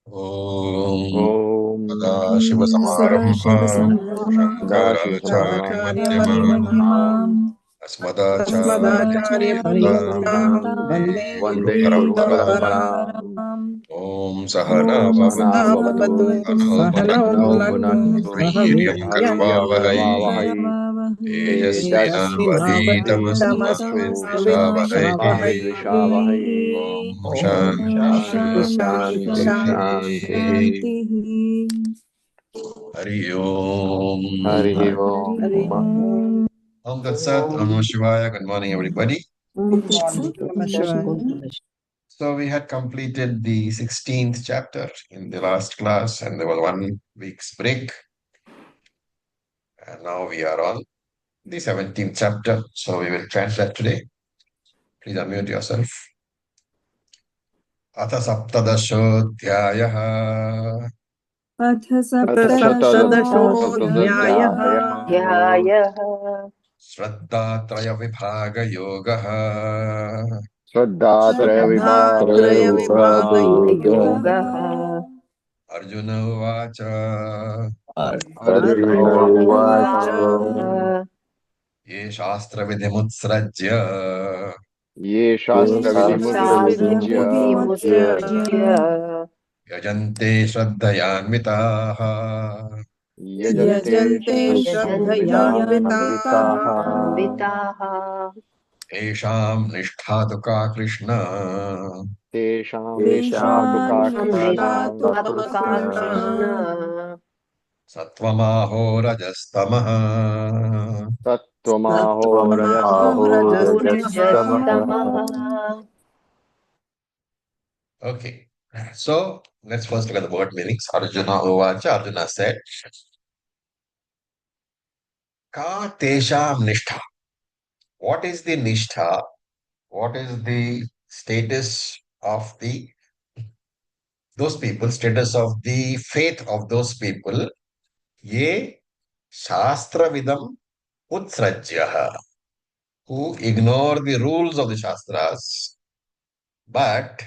ॐ ॐ सदाशिवसमारम्भाम् शङ्कराचार्यमध्यमाम् सदाशिवसमारम्भाम् अस्मदाचार्यपर्यन्ताम् अस्मदाचार्यपर्यन्तां वन्दे वन्दे गुरुपरम्पराम् गुरुपरम्पराम् गुरुपरम्पराम् ॐ सहना ॐ सहना भवतु भवतु सहनौ सहनौ सहनौ भुनक्तु भुनक्तु भुनक्तु सह सह वीर्यम् वीर्यं करवावहै वीर्यं करवावहै करवावहै तेजस्विनावधीतमस्तु तेजस्विनावधीतमस्तु मा मा विद्विषावहै विद्विषावहै ॐ ॐ शान्ति शान्ति शान्ति शान्ति शान्तिः शान्तिः हरि ओम् हरिः हरि ओम् ओम् Om Tat Sat, Om Namah Shivaya. Good morning, everybody. ॐ तत्सत् So we had completed the 16th chapter in the last class, and there was 1 week's break. And now we are on the 17th chapter. So we will chant that today. Please unmute yourself. Atha Saptadashodhyayah अथ अथ सप्तदशोऽध्यायः शतदशोऽध्यायः ध्यायः Shraddhatraya Vibhaga Yogaha श्रद्धात्रयविभागयोगः श्रद्धात्रयविभागयोगः योगः Arjuna Uvacha Arjun Arjun Arjun उवाच उवाच उवाच Ye Shastra Vidhimutsrajya ये ये शास्त्रविधिमुत्सृज्य शास्त्रविधिमुत्सृज्य यजन्ते श्रद्धयान्विताः यजन्ते यजन्ते श्रद्धयान्विताः श्रद्धयान्विताः श्रद्धयान्विताः तेषां निष्ठा तु का कृष्ण तेषां निष्ठा तेषां तु का निष्ठा कृष्ण तु निष्ठा तु का का Krishna Krishna सत्त्वमाहो रजस्तमः तत्त्वमाहो सत्त्वमहो रजस्तमो रजस्तमः रजस्तमः Okay, so let's first look at the word meanings. Arjuna Uvacha, Arjuna said, Ka Tesham Nishtha. What is the Nishtha? What is the status of the those people, status of the faith of those people? Ye Shastra Vidam Utsrajyaha, who ignore the rules of the Shastras, but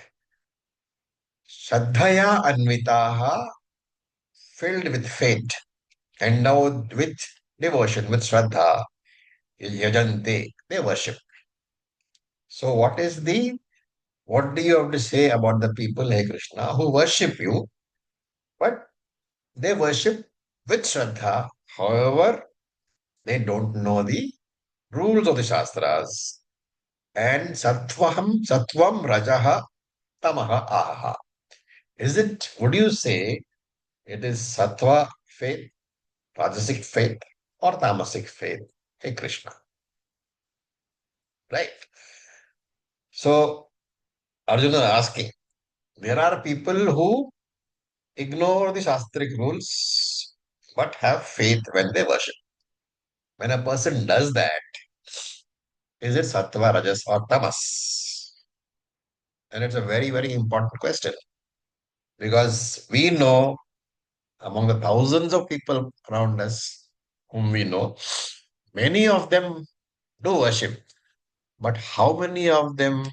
Shraddhaya Anvitaha, filled with faith, endowed with devotion, with Shraddha, Yajante, they worship. So, what do you have to say about the people, Hey Krishna, who worship you, but they worship with Shraddha? However, they don't know the rules of the Shastras. And Sattvam, Rajaha, Tamaha, Ahaha. Would you say it is Sattva faith, Rajasic faith, or Tamasic faith? Hey Krishna. Right? So Arjuna asking, there are people who ignore the Shastric rules but have faith when they worship. When a person does that, is it Sattva, Rajas, or Tamas? And it's a very, very important question because we know among the thousands of people around us whom we know, many of them do worship, but how many of them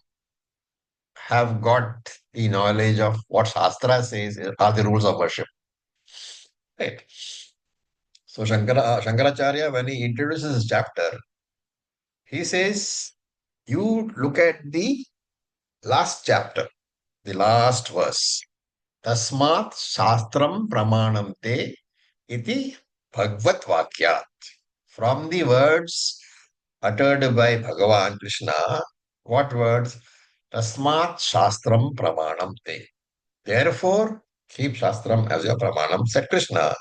have got the knowledge of what Shastra says are the rules of worship? Right. So Shankaracharya, when he introduces this chapter, he says, you look at the last chapter, the last verse. Tasmat Shastram Pramanamte iti Bhagavad Vakyat. From the words uttered by Bhagavan Krishna, what words? Tasmat Shastram Pramanamte. Therefore, keep Shastram as your Pramanam, said Krishna.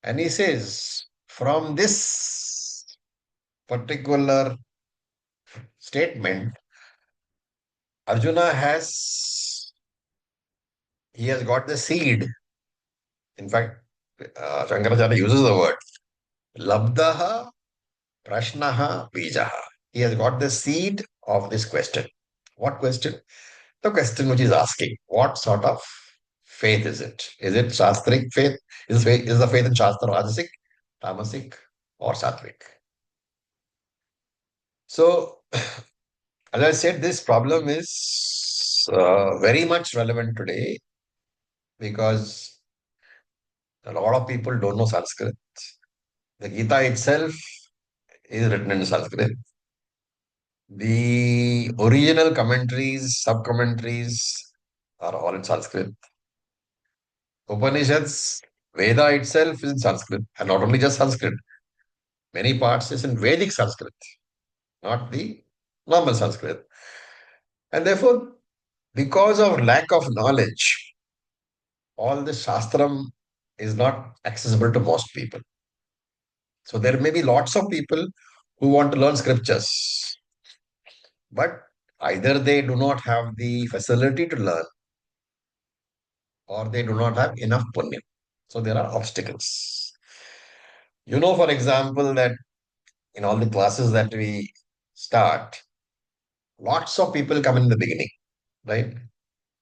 And he says, from this particular statement, Arjuna he has got the seed. In fact, Shankaracharya uses the word Labdaha Prashnaha Bijaha. He has got the seed of this question. What question? The question which is asking, what sort of faith is it? Is it Shastric faith? Is the faith in Shastra Rajasic, Tamasic, or Sattvic? So, as I said, this problem is very much relevant today because a lot of people don't know Sanskrit. The Gita itself is written in Sanskrit. The original commentaries, sub-commentaries are all in Sanskrit. Upanishads, Veda itself is in Sanskrit, and not only just Sanskrit. Many parts is in Vedic Sanskrit, not the normal Sanskrit. And therefore, because of lack of knowledge, all the Shastram is not accessible to most people. So there may be lots of people who want to learn scriptures, but either they do not have the facility to learn or they do not have enough punya. So there are obstacles. You know, for example, that in all the classes that we start, lots of people come in the beginning, right?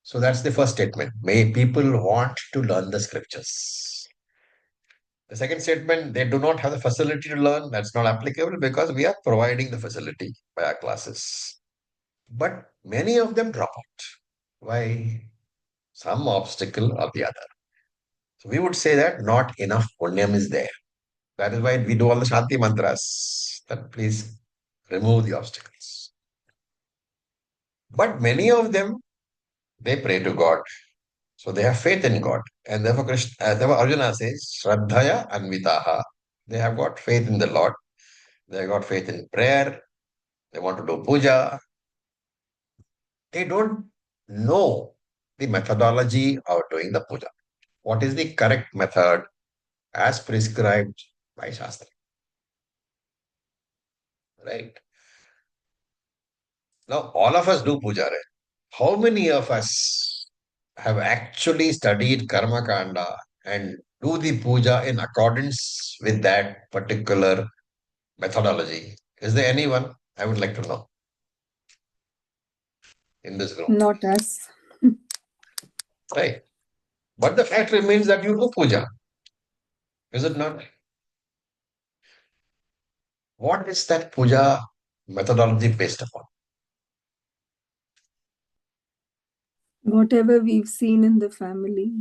So that's the first statement. May people want to learn the scriptures. The second statement, they do not have the facility to learn. That's not applicable because we are providing the facility by our classes. But many of them drop out. Why? Some obstacle or the other. So we would say that not enough punyam is there. That is why we do all the Shanti mantras. That please remove the obstacles. But many of them, they pray to God. So they have faith in God. And therefore, therefore Arjuna says, Shraddhaya Anvitaha. They have got faith in the Lord. They have got faith in prayer. They want to do puja. They don't know the methodology of doing the puja. What is the correct method as prescribed by Shastra? Right? Now, all of us do puja, right? How many of us have actually studied Karma Kanda and do the puja in accordance with that particular methodology? Is there anyone? I would like to know in this group. Not us. Right. But the fact remains that you do puja. Is it not? What is that puja methodology based upon? Whatever we've seen in the family.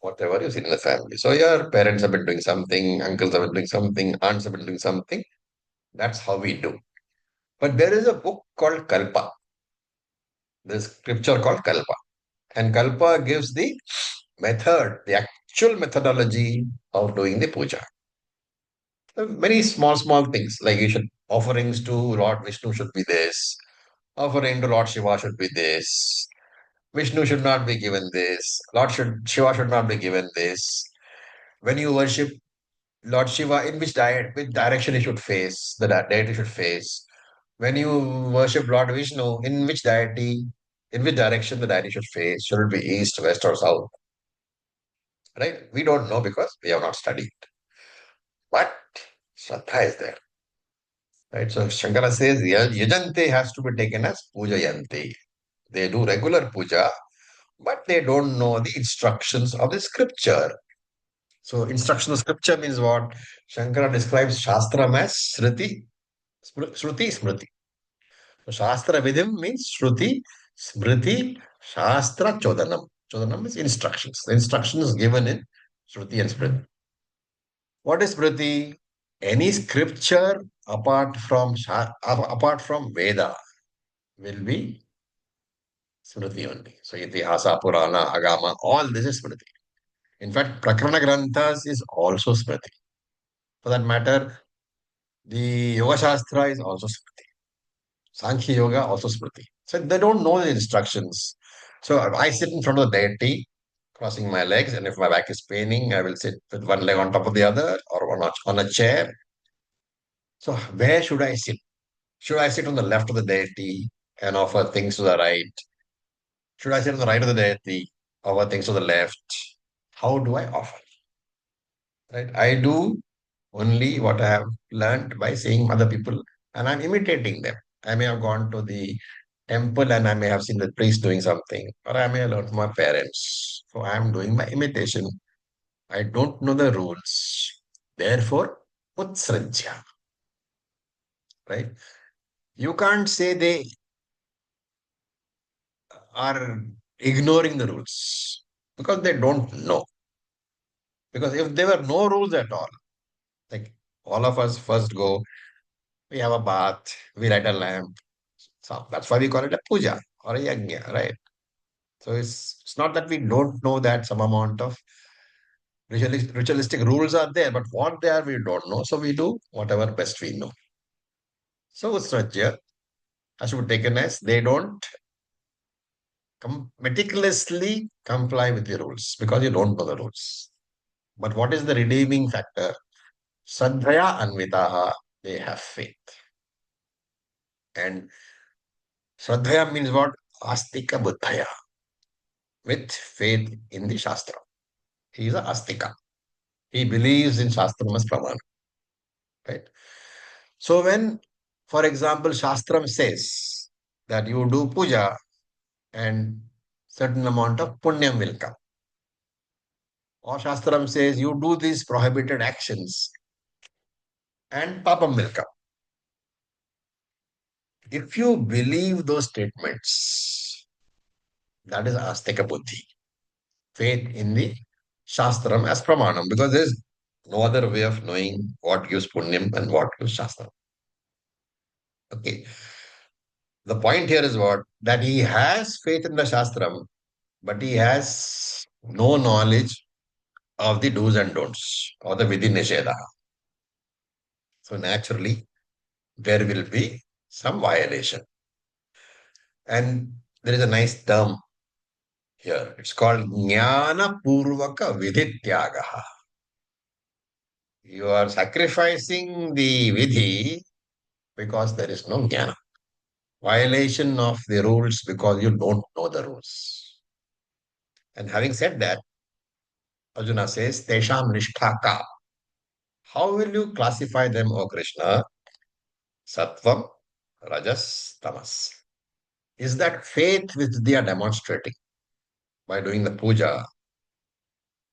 Whatever you see in the family. So your parents have been doing something, uncles have been doing something, aunts have been doing something. That's how we do. But there is a book called Kalpa. There's scripture called Kalpa. And Kalpa gives the method, the actual methodology of doing the puja. Many small things like you should offerings to Lord Vishnu should be this, offering to Lord Shiva should be this, Vishnu should not be given this, Shiva should not be given this. When you worship Lord Shiva, in which direction he should face, the deity should face. When you worship Lord Vishnu, in which direction the deity should face, should it be east, west, or south? Right? We don't know because we have not studied. But Shraddha is there. Right? So Shankara says Yajante has to be taken as Pujayanti. They do regular puja, but they don't know the instructions of the scripture. So instruction of scripture means what? Shankara describes Shastram as Smriti. So Shastra Vidim means Shruti, Smriti, Shastra Chodanam. Chodanam is instructions. The instructions given in Shruti and Smriti. What is Smriti? Any scripture apart from Veda will be Smriti only. So Itihasa, Purana, Agama, all this is Smriti. In fact, Prakarana Granthas is also Smriti. For that matter, the Yoga Shastra is also Smriti. Sankhya Yoga also Smriti. So they don't know the instructions. So I sit in front of the deity, crossing my legs, and if my back is paining, I will sit with one leg on top of the other or on a chair. So where should I sit? Should I sit on the left of the deity and offer things to the right? Should I sit on the right of the deity, offer things to the left? How do I offer? Right? I do only what I have learned by seeing other people and I'm imitating them. I may have gone to the temple and I may have seen the priest doing something, or I may have learned from my parents. So I am doing my imitation. I don't know the rules. Therefore, utsrajya. Right? You can't say they are ignoring the rules. Because they don't know. Because if there were no rules at all, like all of us first go, we have a bath, we light a lamp. So that's why we call it a puja or a yajna, right? So it's not that we don't know that some amount of ritualistic rules are there, but what they are, we don't know. So we do whatever best we know. So Utsrajya, I should be taken as they don't meticulously comply with the rules because you don't know the rules. But what is the redeeming factor? Sadhaya anvitaha, they have faith. And Shraddhaya means what? Astika buddhaya, with faith in the Shastra. He is a Astika. He believes in Shastram as Pramana. Right? So when, for example, Shastram says that you do puja and certain amount of punyam will come. Or Shastram says you do these prohibited actions and papam will come. If you believe those statements, that is Astika Buddhi, faith in the Shastram as Pramanam, because there is no other way of knowing what gives Punyam and what gives Shastram. Okay. The point here is what? That he has faith in the Shastram, but he has no knowledge of the do's and don'ts or the Vidhi Nisheda. So naturally, there will be some violation. And there is a nice term here. It's called Jnana Purvaka Vidhityagaha. You are sacrificing the Vidhi because there is no Jnana. Violation of the rules because you don't know the rules. And having said that, Arjuna says, Tesham Nishtaka. How will you classify them, O Krishna? Sattvam, Rajas, Tamas. Is that faith which they are demonstrating by doing the puja?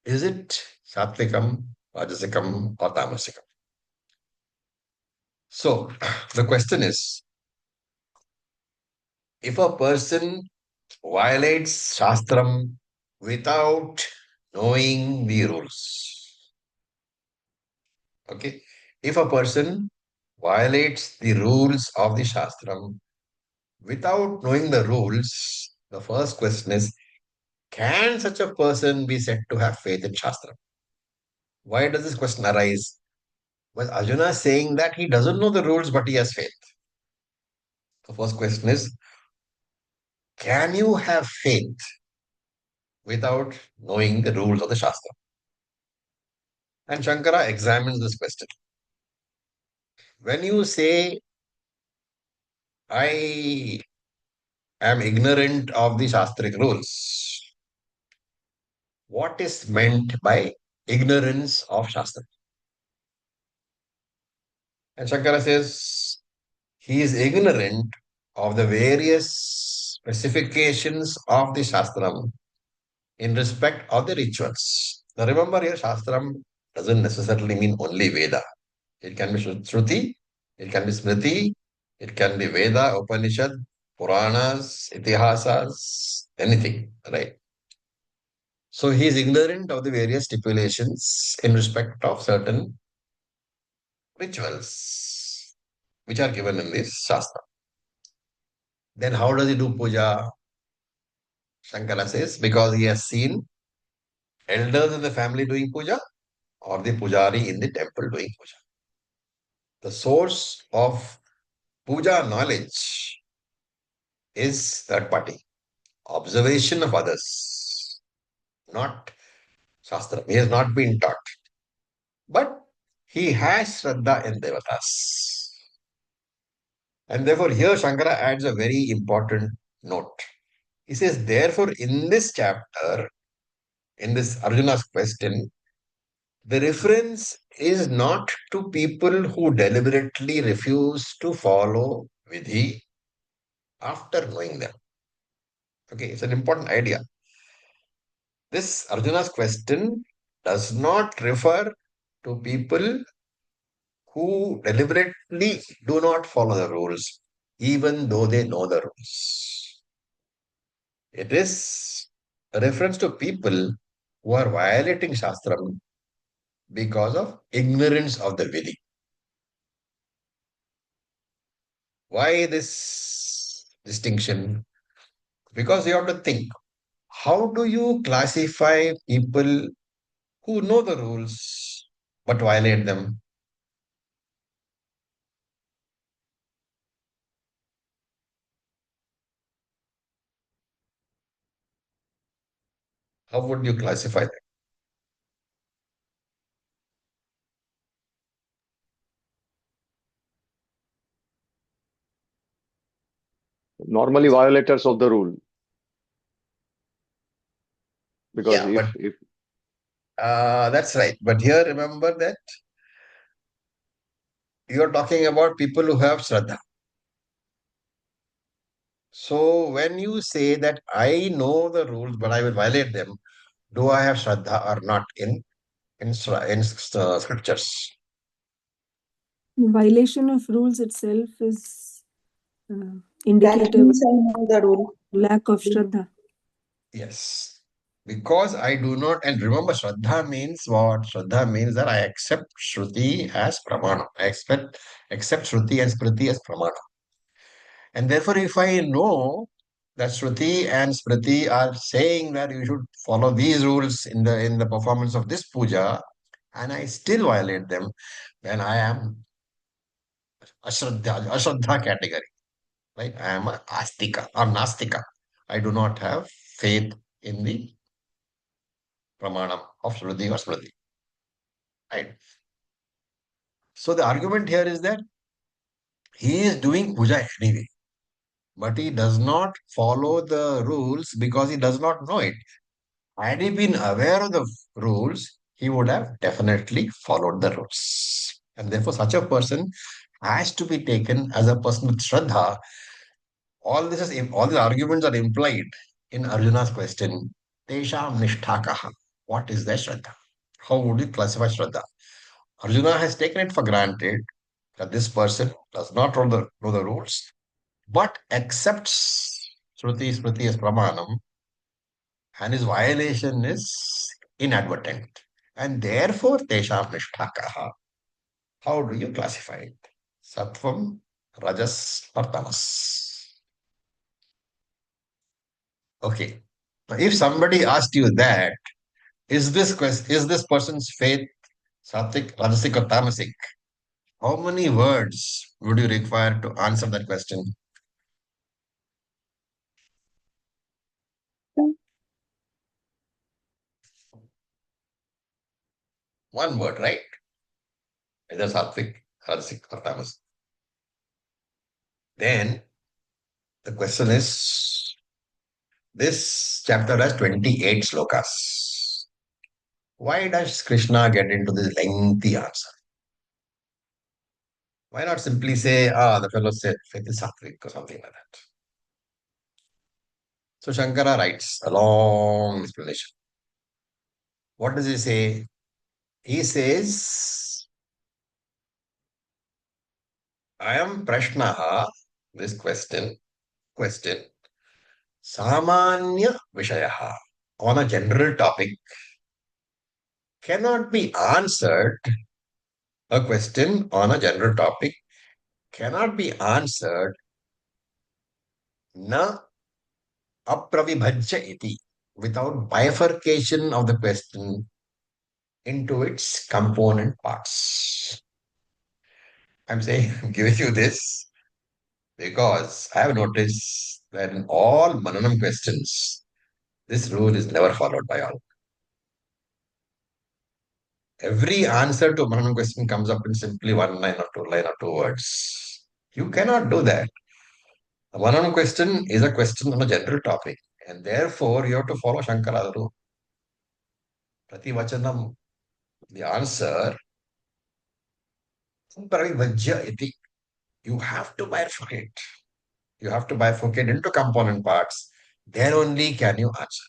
Is it Sattvikam, Rajasikam, or Tamasikam? So, the question is, if a person violates Shastram without knowing the rules, okay, if a person violates the rules of the Shastram without knowing the rules, the first question is, can such a person be said to have faith in Shastra? Why does this question arise? Well, Arjuna is saying that he doesn't know the rules, but he has faith. The first question is, can you have faith without knowing the rules of the Shastra? And Shankara examines this question. When you say, I am ignorant of the Shastric rules, what is meant by ignorance of Shastra? And Shankara says, he is ignorant of the various specifications of the Shastram in respect of the rituals. Now remember here, Shastram doesn't necessarily mean only Veda. It can be Shruti, it can be Smriti, it can be Veda, Upanishad, Puranas, Itihasas, anything, right? So he is ignorant of the various stipulations in respect of certain rituals which are given in this Shastra. Then how does he do puja? Shankara says, because he has seen elders in the family doing puja or the pujari in the temple doing puja. The source of puja knowledge is third party, observation of others, not Shastra. He has not been taught. But he has Shraddha in Devatas. And therefore, here Shankara adds a very important note. He says, therefore, in this chapter, in this Arjuna's question, the reference is not to people who deliberately refuse to follow Vidhi after knowing them. Okay, it's an important idea. This Arjuna's question does not refer to people who deliberately do not follow the rules, even though they know the rules. It is reference to people who are violating Shastram because of ignorance of the Vidi. Why this distinction? Because you have to think, how do you classify people who know the rules but violate them? How would you classify them? Normally violators of the rule. Because Yeah, but if that's right. But here, remember that you are talking about people who have Shraddha. So when you say that I know the rules but I will violate them, do I have Shraddha or not in scriptures? The violation of rules itself is That indicative means I know the rule. lack of Shraddha. Yes. Because I do not, and remember, Shraddha means what? Shraddha means that I accept Shruti as Pramana. I accept Shruti and Smriti as Pramana. And therefore, if I know that Shruti and Smriti are saying that you should follow these rules in the performance of this puja, and I still violate them, then I am Ashraddha category, right? I am a Astika or Nastika. I do not have faith in the Pramanam of Shruti or Smriti, right? So the argument here is that he is doing puja anyway, but he does not follow the rules because he does not know it. Had he been aware of the rules, he would have definitely followed the rules. And therefore, such a person has to be taken as a person with Shraddha. All the arguments are implied in Arjuna's question. Tesham nishtakaha. What is their Shraddha? How would you classify Shraddha? Arjuna has taken it for granted that this person does not know the rules, but accepts Shruti Smriti as Pramanam, and his violation is inadvertent. And therefore, Tesham Nishtakaha. How do you classify it? Sattvam, Rajas, or Tamas? Okay. Now, if somebody asked you that, is this person's faith Sattvic, Rajasic, or Tamasic? How many words would you require to answer that question? One word, right? Either Sattvic, Rajasic, or Tamas. Then the question is, this chapter has 28 slokas. Why does Krishna get into this lengthy answer? Why not simply say, the fellow said faith is Sattvic or something like that? So Shankara writes a long explanation. What does he say? He says, I am Prashnaha, this question, Samanya Vishayaha, on a general topic, cannot be answered. A question on a general topic cannot be answered na apravibhajya iti, without bifurcation of the question into its component parts. I'm saying, I'm giving you this because I have noticed that in all Mananam questions, this rule is never followed by all. Every answer to a Mananam question comes up in simply line or two words. You cannot do that. A Mananam question is a question on a general topic, and therefore you have to follow Shankara's rule. Prativachanam, the answer, Pravivajya iti. You have to bifurcate. You have to bifurcate into component parts. Then only can you answer.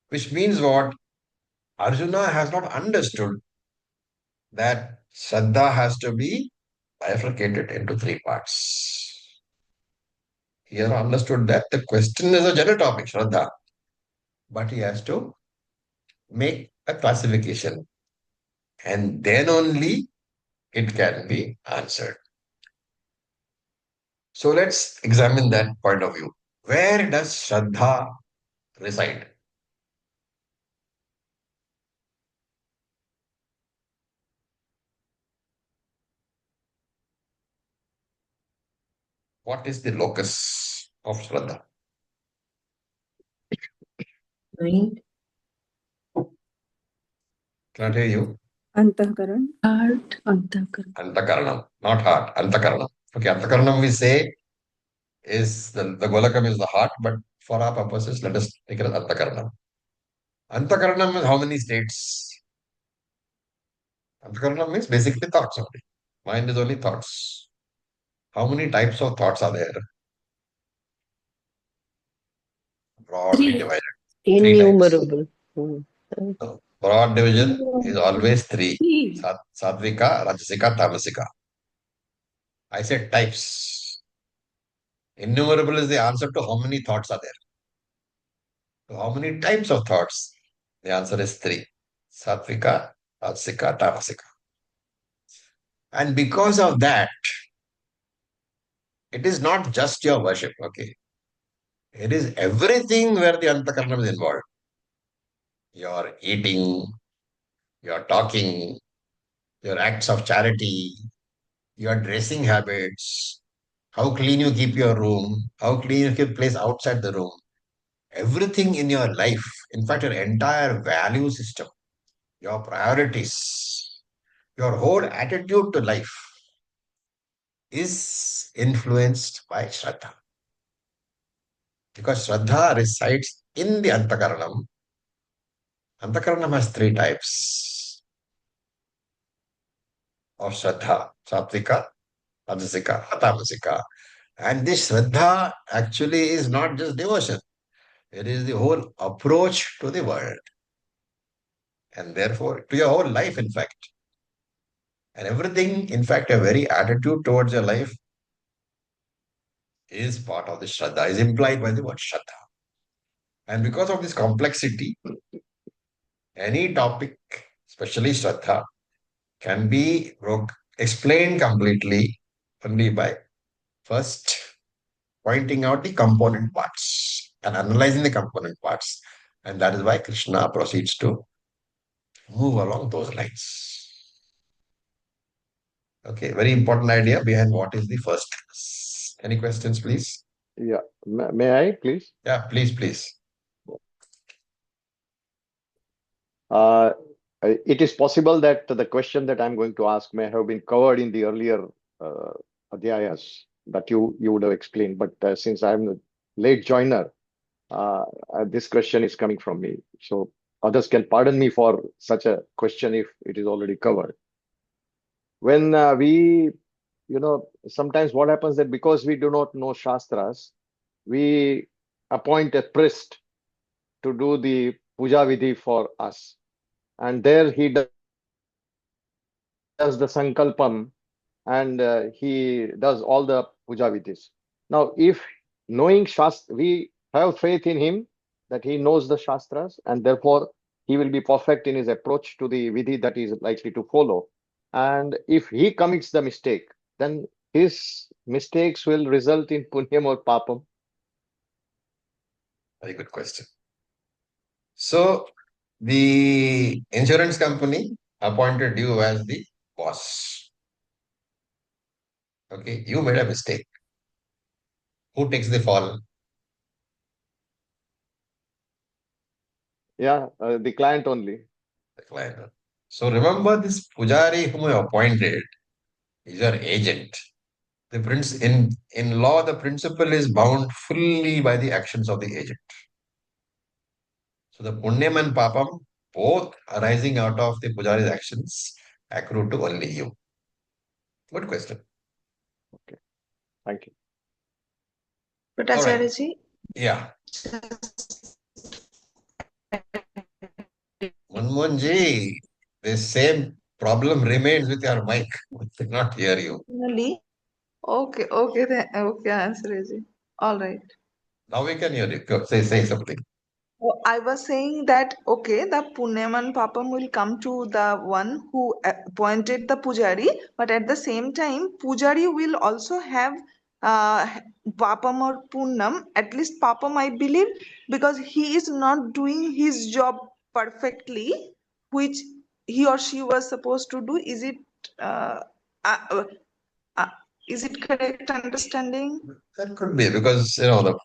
Which means what? Arjuna has not understood that Shraddha has to be bifurcated into three parts. He has understood that the question is a general topic, Shraddha, but he has to make a classification, and then only it can be answered. So let's examine that point of view. Where does Shraddha reside? What is the locus of Shraddha? Mind. Can't hear you. Antahkaran. Heart. Antahkaran. Antakaranam, not heart. Antakaranam. Okay, Antakaranam we say is the Golakam is the heart, but for our purposes, let us take it as Antakaranam. Antakaranam is how many states? Antakaranam means basically thoughts only. Mind is only thoughts. How many types of thoughts are there? Broadly divided. Three types. Innumerable. Broad division is always three. Sattvika, Rajasika, Tamasika. I said types. Innumerable is the answer to how many thoughts are there. So how many types of thoughts? The answer is three. Sattvika, Rajasika, Tamasika. And because of that, it is not just your worship, okay? It is everything where the Antakaranam is involved. Your eating, your talking, your acts of charity, your dressing habits, how clean you keep your room, how clean you keep place outside the room. Everything in your life, in fact, your entire value system, your priorities, your whole attitude to life is influenced by Shraddha. Because Shraddha resides in the Antakaranam. Antakaranam has three types of Shraddha: Sattvika, Rajasika, Tamasika. And this Shraddha actually is not just devotion, it is the whole approach to the world. And therefore, to your whole life, in fact. And everything, in fact, a very attitude towards your life is part of the Shraddha, is implied by the word Shraddha. And because of this complexity, any topic, especially Shraddha, can be explained completely only by first pointing out the component parts and analyzing the component parts. And that is why Krishna proceeds to move along those lines. Okay, very important idea behind what is the first class. Any questions, please? Yeah. May I, please? Yeah, please. It is possible that the question that I'm going to ask may have been covered in the earlier adhyayas that you would have explained, but since I'm a late joiner, this question is coming from me. So others can pardon me for such a question if it is already covered. When sometimes what happens that because we do not know Shastras, we appoint a priest to do the puja vidhi for us. And there he does the sankalpam and he does all the puja vidhis. Now, if knowing Shastra, we have faith in him that he knows the Shastras and therefore he will be perfect in his approach to the vidhi that he is likely to follow. And if he commits the mistake, then his mistakes will result in punyam or papam. Very good question. So, the insurance company appointed you as the boss. Okay, you made a mistake. Who takes the fall? Yeah, the client only. The client. So remember, this pujari whom you appointed is your agent. The in law, the principal is bound fully by the actions of the agent. So the punyam and papam, both arising out of the pujari's actions, accrue to only you. Good question. Okay, thank you. But All right. Acharyaji, Yeah. Manmohanji, the same problem remains with your mic. We cannot hear you. personally, okay, Acharyaji. All right. Now we can hear you. Go, say something. I was saying that okay, the Punyam and Papam will come to the one who appointed the Pujari, but at the same time, Pujari will also have Papam or Punnam. At least Papam, I believe, because he is not doing his job perfectly, which he or she was supposed to do. Uh, uh, uh, is it correct understanding? That could be because the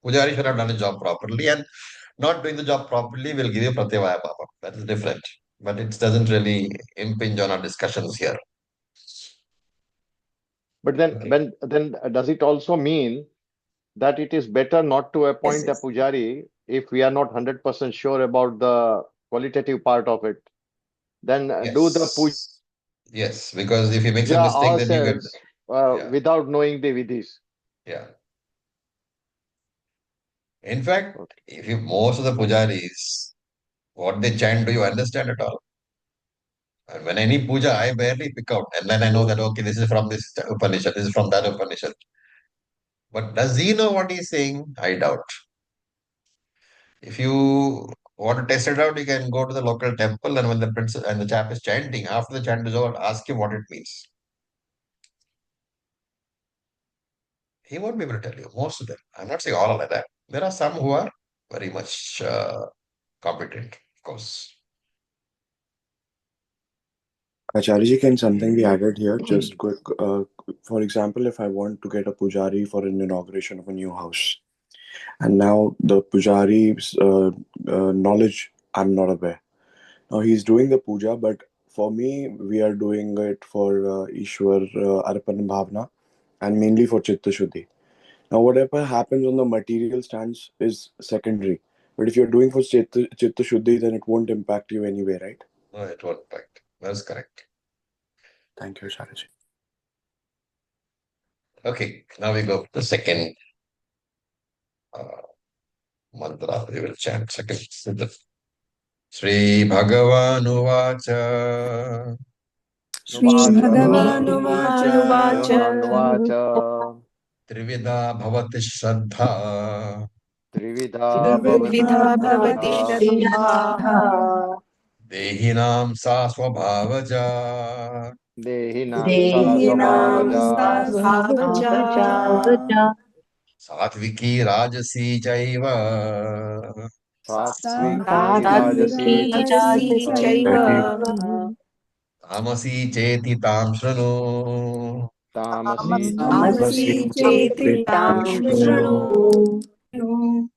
Pujari should have done his job properly, and not doing the job properly will give you Pratyavaya Papa. That is different. But it doesn't really impinge on our discussions here. But then, Okay. then does it also mean that it is better not to appoint a Yes. pujari if we are not 100% sure about the qualitative part of it? Then do the puja Yes, because if he makes a mistake, then you get. ourselves Yeah, without knowing the vidhis. yeah. In fact, Okay. if you most of the pujaris, what they chant, do you understand at all? And when any puja, I barely pick out, and then I know that okay, this is from this Upanishad, this is from that Upanishad. But does he know what he's saying? I doubt. If you want to test it out, you can go to the local temple, and when the prince and the chap is chanting, after the chant is over, ask him what it means. He won't be able to tell you. Most of them. I'm not saying all like that. There are some who are very much competent, of course. Acharya can something be added here? Just quick. For example, if I want to get a pujari for an inauguration of a new house, and now the pujari's knowledge, I'm not aware. Now he's doing the puja, but for me, we are doing it for Ishwar Arpan Bhavna and mainly for Chitta Shuddhi. Now, whatever happens on the material stance is secondary. But if you're doing for Chitta Shuddhi, then it won't impact you anyway, right? No, it won't impact. That's correct. Thank you, Acharya. Okay, now we go to the second uh, mantra. We will chant second. Sri Bhagavan Uvacha श्रीभगवानुवाच भगवानुवाच Bhagavan Trivida Bhavati Shraddha Trivida bhavati त्रिविधा त्रिविधा भवति भवति shraddha श्रद्धा श्रद्धा Dehinam Sa Swabhavaja Dehinam sa देहिनां सा देहिनां swabhavaja स्वभावजा स्वभावजा Satviki Rajasi Chaiva. Satviki सात्विकी सात्विकी rajasi राजसी राजसी चैव chaiva चैव Tamasi Cheti Tam Shranu. tamasi तामसी तामसी cheti चेति चेति tam तां तां शृणु शृणु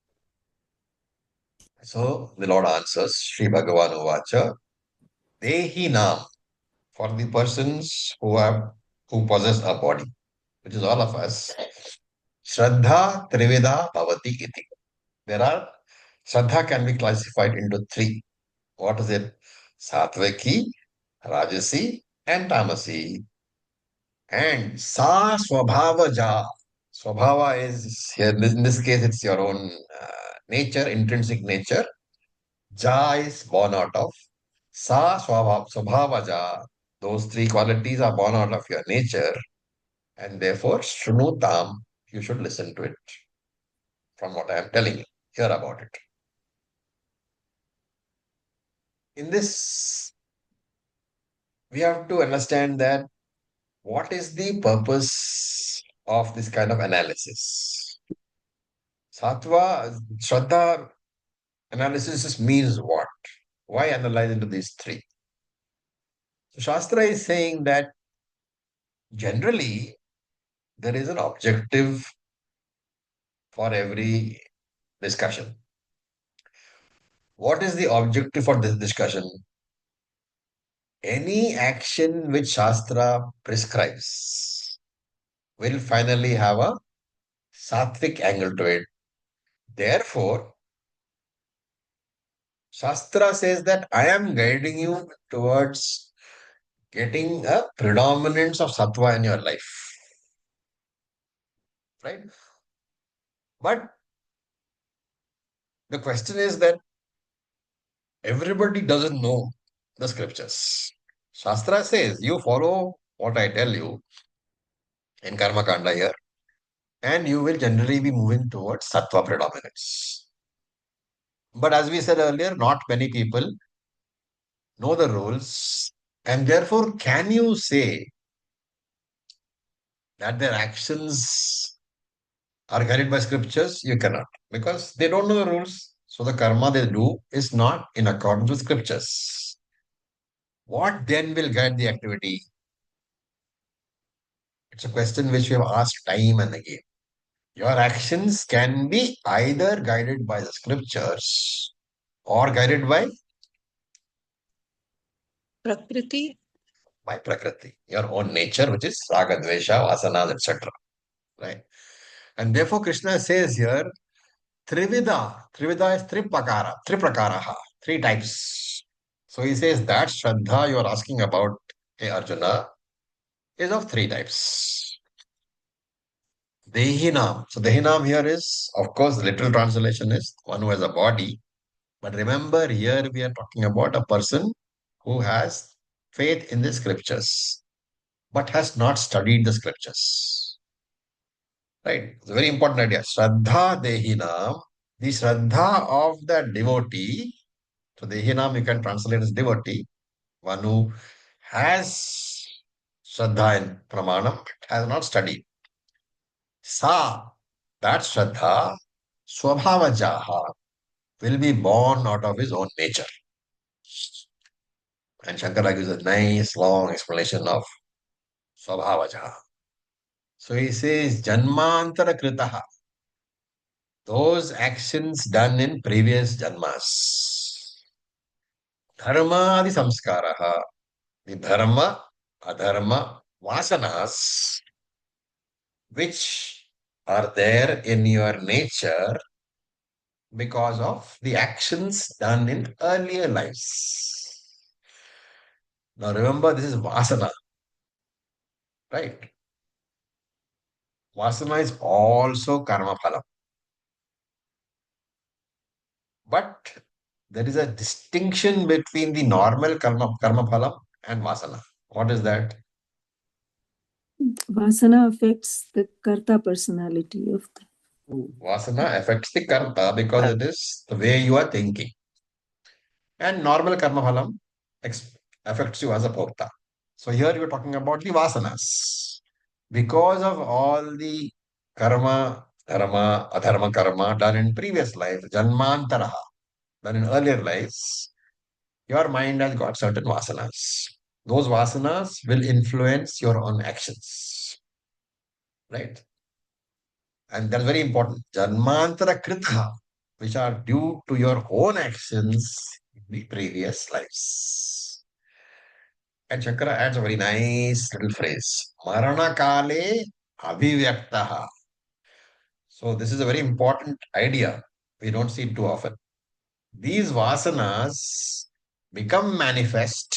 So the Lord answers, Sri Bhagavan Uvacha, Dehinam, for the persons who possess a body, which is all of us, Shraddha Trivida Bhavati Iti. Shraddha can be classified into three. What is it? Satvaki, Rajasi, and Tamasi. And Sa Swabhavaja. Swabhava is here, in this case, it's your own nature, intrinsic nature. Ja is born out of. Swabhavaja. Those three qualities are born out of your nature. And therefore, Shrunutam, you should listen to it from what I am telling you. Hear about it. In this, we have to understand that what is the purpose of this kind of analysis? Shraddha analysis means what? Why analyze into these three? So Shastra is saying that generally there is an objective for every discussion. What is the objective for this discussion? Any action which Shastra prescribes will finally have a sattvic angle to it. Therefore, Shastra says that I am guiding you towards getting a predominance of sattva in your life. Right? But the question is that everybody doesn't know the scriptures. Shastra says you follow what I tell you in Karma Kanda here. and you will generally be moving towards sattva predominance. But as we said earlier, not many people know the rules, and therefore, can you say that their actions are guided by scriptures? You cannot, because they don't know the rules. So the karma they do is not in accordance with scriptures. What then will guide the activity? It's a question which we have asked time and again. Your actions can be either guided by the scriptures or guided Prakriti. by prakriti, your own nature, which is raga, dvesha, vasanas, etc. Right? And therefore, Krishna says here, Trivida. Trivida is triprakaraha, three types. So he says that Shraddha you are asking about, hey Arjuna, is of three types. Dehinam. So Dehinam here is, of course, the literal translation is one who has a body. But remember, here we are talking about a person who has faith in the scriptures, but has not studied the scriptures. Right? It's a very important idea. Shraddha Dehinam, the Shraddha of the devotee. So Dehinam you can translate as devotee, one who has Shraddha in Pramanam, but has not studied. Sa, that Shraddha, Swabhavajaha, will be born out of his own nature. And Shankara gives a nice long explanation of Swabhavajaha. So he says, Janmantara Kritaha, those actions done in previous janmas. Dharma adi samskaraha, the dharma, adharma, vasanas, which are there in your nature because of the actions done in earlier lives. Now remember, this is vasana, right? Vasana is also karma phala. But there is a distinction between the normal karma phala and vasana. What is that? Vasana affects the karta personality of the. Vasana affects the karma because it is the way you are thinking. And normal karma phalam affects you as a bhokta. So here you are talking about the vasanas. Because of all the karma, dharma, adharma karma done in previous life, janmantaraha, done in earlier lives, your mind has got certain vasanas. Those vasanas will influence your own actions. Right? And that's very important. Janmantara kritha, which are due to your own actions in the previous lives. And Shankara adds a very nice little phrase. Marana kale abhivyaktaha. So this is a very important idea. We don't see it too often. These vasanas become manifest,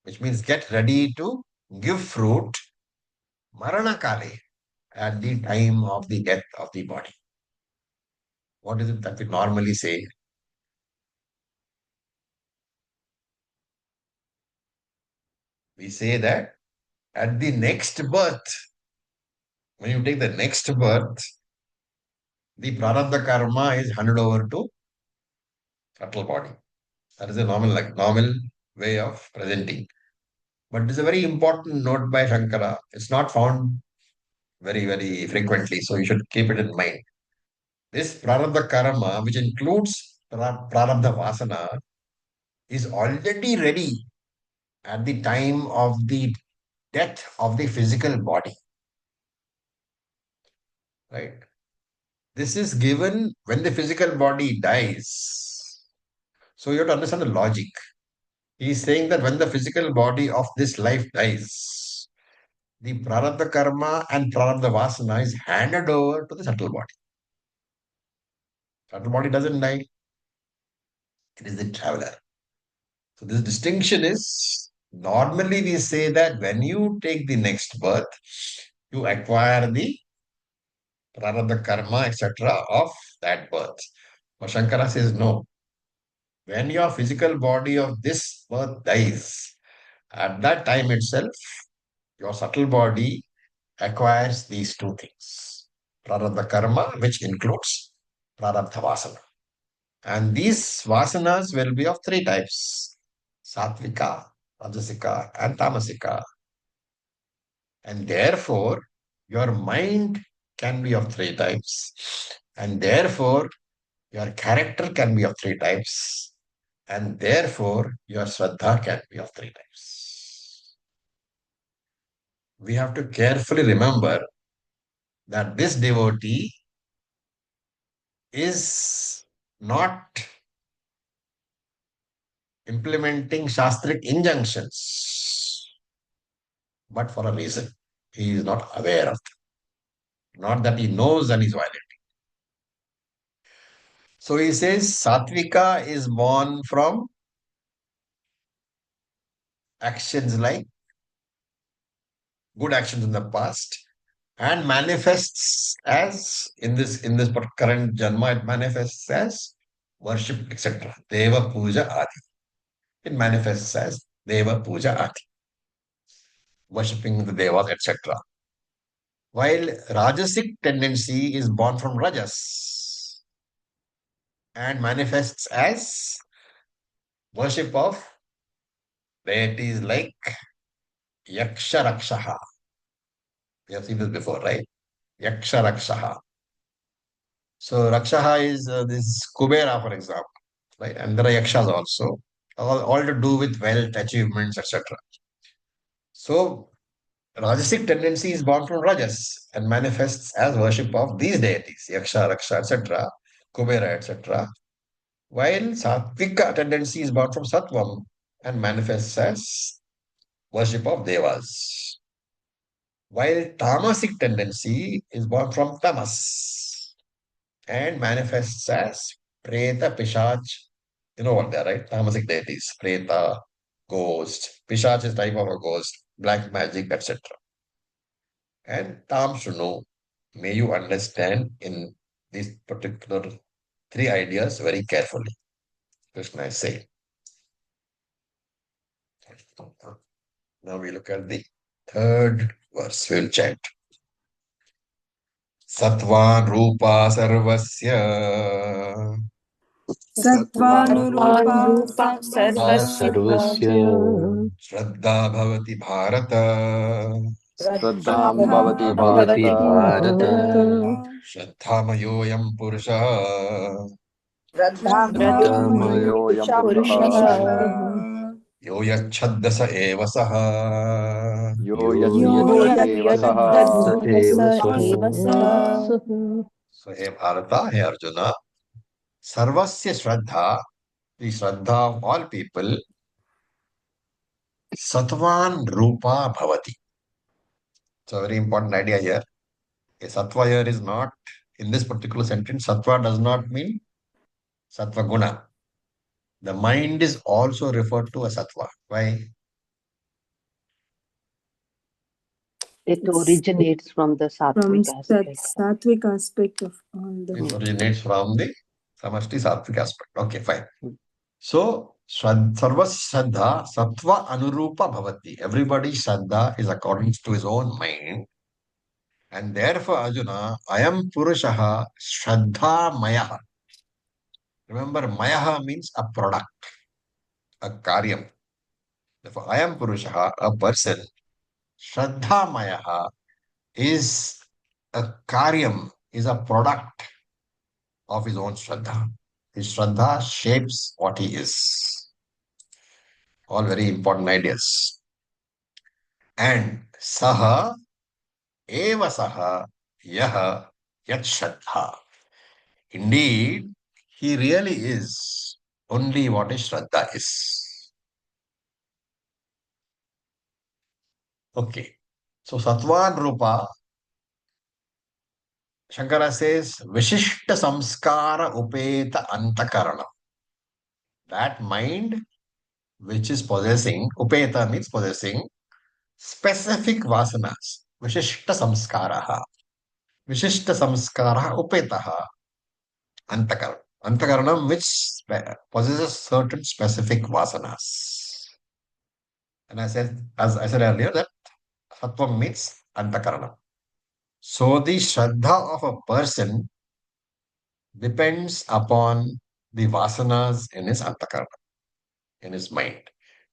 which means get ready to give fruit, marana kale, at the time of the death of the body. What is it that we normally say? We say that at the next birth, when you take the next birth, the prarabdha karma is handed over to subtle body. That is a normal way of presenting. But it is a very important note by Shankara. It's not found very, very frequently, so you should keep it in mind. This prarabdha karma, which includes prarabdha vasana, is already ready at the time of the death of the physical body. Right? This is given when the physical body dies. So you have to understand the logic. He is saying that when the physical body of this life dies, the prarabdha karma and prarabdha vasana is handed over to the subtle body. Subtle body doesn't die. It is the traveler. So this distinction is, normally we say that when you take the next birth, you acquire the prarabdha karma, etc. of that birth. But Shankara says no. When your physical body of this birth dies, at that time itself, your subtle body acquires these two things. Prarabdha karma, which includes prarabdha vasana. And these vasanas will be of three types: sattvika, rajasika, and tamasika. And therefore, your mind can be of three types. And therefore, your character can be of three types. And therefore, your Shraddha can be of three types. We have to carefully remember that this devotee is not implementing Shastric injunctions, but for a reason. He is not aware of them. Not that he knows and is violating. So he says Satvika is born from actions like good actions in the past and manifests as in this current janma, it manifests as worship, etc. Deva Puja Adi. It manifests as Deva Puja Adi, worshipping the devas, etc. While Rajasic tendency is born from Rajas and manifests as worship of deities like Yaksha Rakshaha. We have seen this before, right? Yaksha Rakshaha. So Rakshaha is this Kubera, for example, right? And there are Yakshas also, all to do with wealth, achievements, etc. So Rajasic tendency is born from Rajas and manifests as worship of these deities, Yaksha, Raksha, etc., Kubera, etc. While Sattvika tendency is born from Sattvam and manifests as worship of Devas. While Tamasic tendency is born from Tamas and manifests as Preta, Pishach. You know what they are, right? Tamasic deities, Preta, ghost. Pishach is type of a ghost, black magic, etc. And Tam Shunu, may you understand in these particular three ideas very carefully. Krishna is saying. Now we look at the third verse. We'll chant. Sattvan Rupa Sarvasya Sattvanurupa Rupa sarvasya sarvasya Shraddha Bhavati Bharata Shraddham Shraddha Bhavati bhavati Bhavati Bharata. bharata Bharata Shraddhamayoyam Purusha Shraddhamaya Shraddhamayoyam purushah Purushah Yo Yachhaddasa Eva Saha Yo Yo yo Yatyadasa Yat Eva yatyadasa Saha. eva Yadasa Eva saha. Saha So hey Bharata, hey Arjuna, Sarvasya Shraddha, the Shraddha of all people, Sattvan Rupa Bhavati. So very important idea here. A Sattva here is not, in this particular sentence, Sattva does not mean Sattva Guna. The mind is also referred to as Sattva. Why? It It's originates from the from sattvic aspect. sattvic aspect of all It the originates from the Samashti Sattvic aspect. Okay, fine. So, Sarva Shraddha Sattva Anurupa Bhavati. Everybody's Shraddha is according to his own mind. And therefore, Arjuna, Ayam Purushaha Shraddha Mayaha. Remember, Mayaha means a product, a karyam. Therefore, Ayam Purushaha, a person, Shraddha Mayaha is a karyam, is a product of his own Shraddha. His Shraddha shapes what he is. All very important ideas. And Saha Eva Saha Yaha Yat Shraddha. Indeed, he really is only what his Shraddha is. Okay. So Sattvan Rupa, Shankara says, Vishishta Samskara Upeta Antakarana. That mind which is possessing, Upeta means possessing, specific vasanas. Vishishta Samskaraha. Vishishta Samskaraha Upetaha Antakaranam. Antakaranam which possesses certain specific vasanas. And I said, as I said earlier, that Sattvam means Antakaranam. So the Shraddha of a person depends upon the vasanas in his antakarana, in his mind.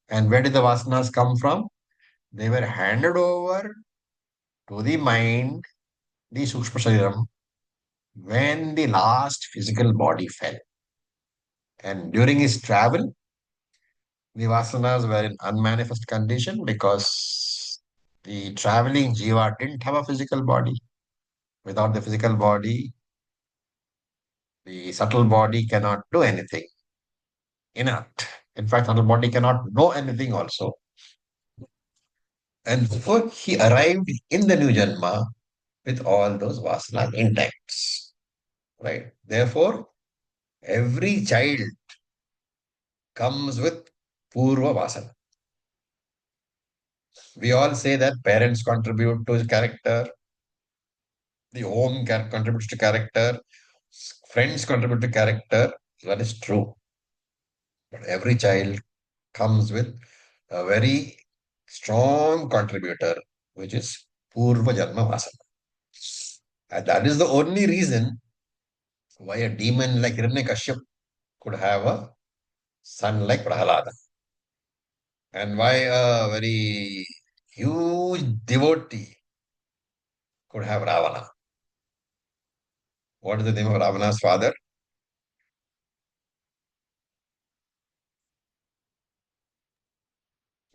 And where did the vasanas come from? They were handed over to the mind, the Sukshma Shariram, when the last physical body fell. And during his travel, the vasanas were in unmanifest condition because the traveling jiva didn't have a physical body. Without the physical body, the subtle body cannot do anything. Inert. In fact, subtle body cannot know anything also. And therefore, he arrived in the new Janma with all those vasanas intact. Right? Therefore, every child comes with Purva Vasana. We all say that parents contribute to his character, the home contributes to character, friends contribute to character. That is true. But every child comes with a very strong contributor, which is Purva Janma Vasana. And that is the only reason why a demon like Hiranyakashyap could have a son like Prahalada. And why a very huge devotee could have Ravana. What is the name of Ravana's father?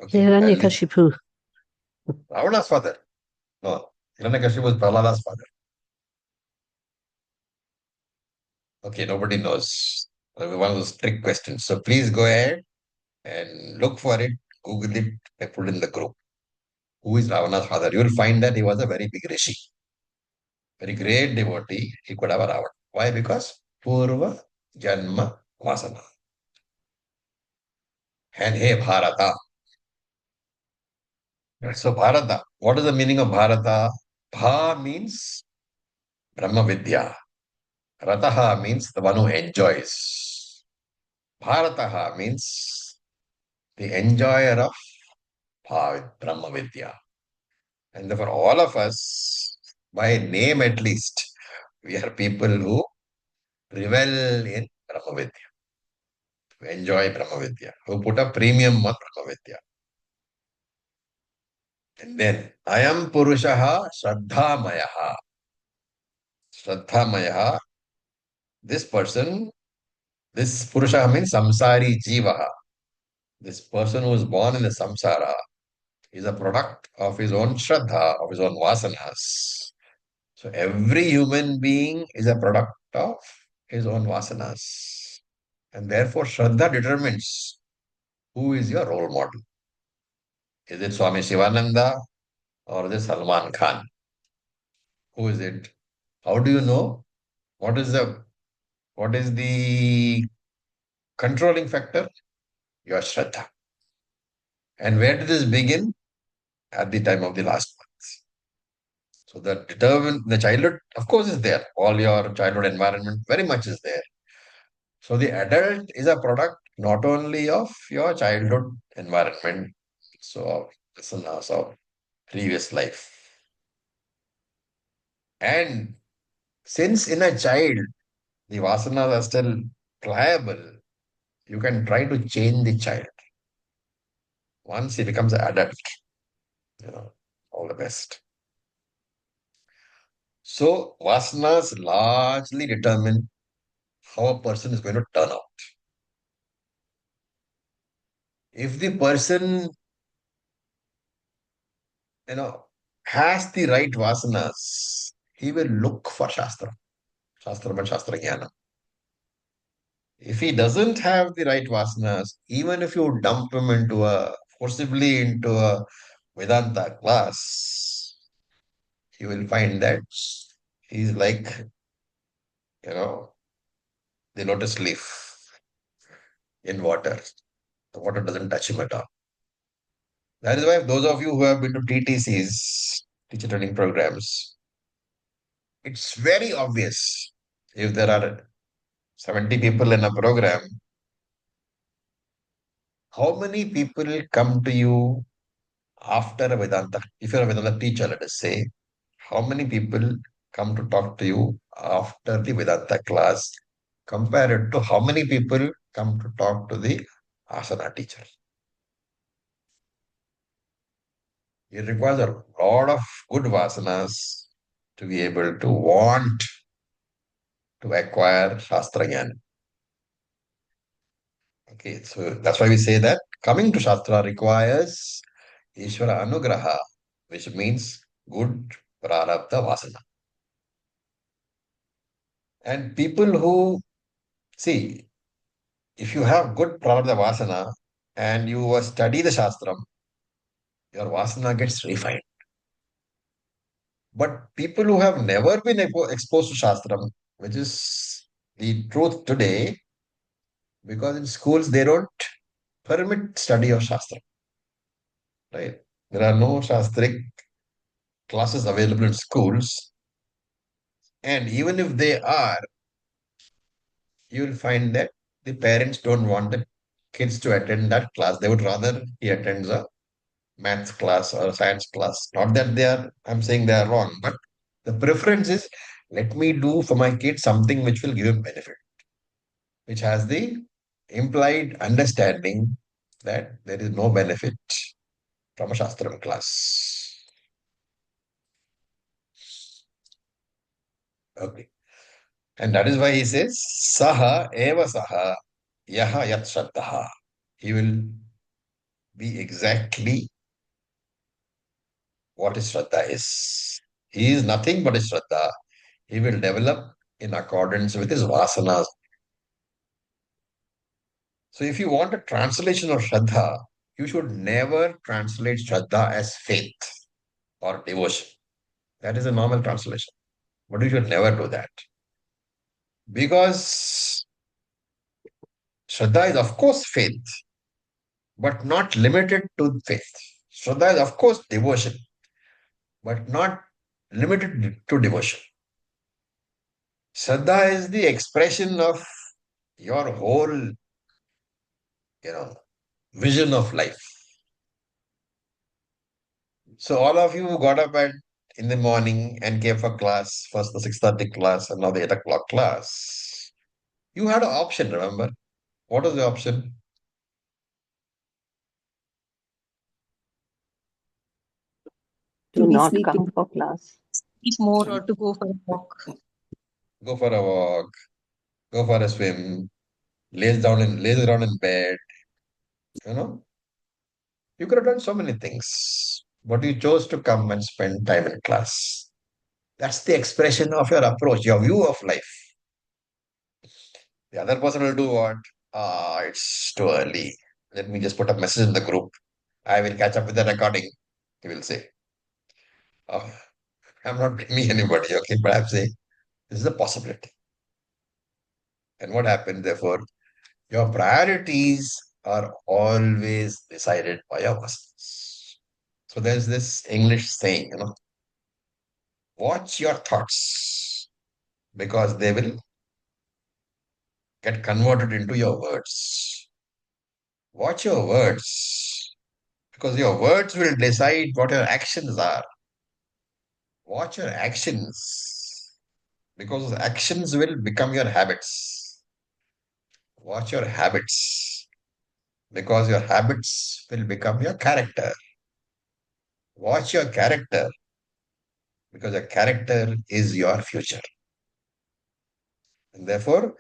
Okay, Hiranyakashipu. Ravana's father. No, Hiranyakashipu was Prahlada's father. Okay, nobody knows. One of those trick questions. So please go ahead and look for it, Google it, and put it in the group. Who is Ravana's father? You will find that he was a very big rishi, very great devotee. He could have a Ravana. Why? Because Purva Janma Vasana. And hey, Bharata. So Bharata, what is the meaning of Bharata? Bha means Brahma Vidya. Rataha means the one who enjoys. Bharataha means the enjoyer of Brahma Vidya. And therefore, all of us, by name at least, we are people who revel in Brahma Vidya, who enjoy Brahma Vidya, who put a premium on Brahma Vidya. And then, Ayam Purushaha Shraddhamayaha. Shraddhamayaha, this person, this Purusha means Samsari Jivaha. This person who is born in the samsara is a product of his own Shraddha, of his own Vasanas. So every human being is a product of his own Vasanas. And therefore, Shraddha determines who is your role model. Is it Swami Shivananda or is it Salman Khan? Who is it? How do you know? What is the controlling factor? Your Shraddha. And where did this begin? At the time of the last month. So the childhood, of course, is there. All your childhood environment very much is there. So the adult is a product not only of your childhood environment, so of listeners of previous life. And since in a child the vasanas are still pliable, you can try to change the child. Once he becomes an adult, all the best. So vasanas largely determine how a person is going to turn out. If the person, has the right vasanas, he will look for Shastra and Shastra Jnana. If he doesn't have the right vasanas, even if you dump him forcibly into a Vedanta class, you will find that he's like, the lotus leaf in water. The water doesn't touch him at all. That is why those of you who have been to TTCs, teacher training programs, it's very obvious if there are 70 people in a program, how many people come to you after a Vedanta? If you're a Vedanta teacher, let us say, how many people come to talk to you after the Vedanta class? Compare it to how many people come to talk to the asana teacher. It requires a lot of good vasanas to be able to want to acquire Shastra Jnana. Okay, so that's why we say that coming to Shastra requires Ishvara Anugraha, which means good Prarabdha Vasana. And people who, see, if you have good Prarabdha Vasana and you study the Shastram, your Vasana gets refined. But people who have never been exposed to Shastram, which is the truth today, because in schools they don't permit study of Shastra, right? There are no Shastric classes available in schools. And even if they are, you will find that the parents don't want the kids to attend that class. They would rather he attends a maths class or a science class. Not that I'm saying they are wrong, but the preference is let me do for my kid something which will give him benefit, which has the implied understanding that there is no benefit from a Shastram class. Okay. And that is why he says, Saha eva saha yaha yat shraddha. He will be exactly what his Shraddha is. He is nothing but his Shraddha. He will develop in accordance with his vasanas. So if you want a translation of Shraddha, you should never translate Shraddha as faith or devotion. That is a normal translation. But you should never do that. Because Shraddha is, of course, faith, but not limited to faith. Shraddha is, of course, devotion, but not limited to devotion. Shraddha is the expression of your whole, vision of life. So all of you got up in the morning and came for class, first the 6:30 class and now the 8 o'clock class. You had an option, remember? What was the option? To To be not sleeping. come for class. Eat more or to go for a walk. Go for a walk, go for a swim, laze around in bed, you know? You could have done so many things, but you chose to come and spend time in class. That's the expression of your approach, your view of life. The other person will do what? Ah, it's too early. Let me just put a message in the group. I will catch up with the recording, he will say. Oh, I'm not blaming anybody, okay, but I'm saying this is a possibility. And what happens, therefore, your priorities are always decided by your vasanas. So there's this English saying, watch your thoughts because they will get converted into your words. Watch your words because your words will decide what your actions are. Watch your actions because actions will become your habits. Watch your habits because your habits will become your character. Watch your character because your character is your future. And therefore,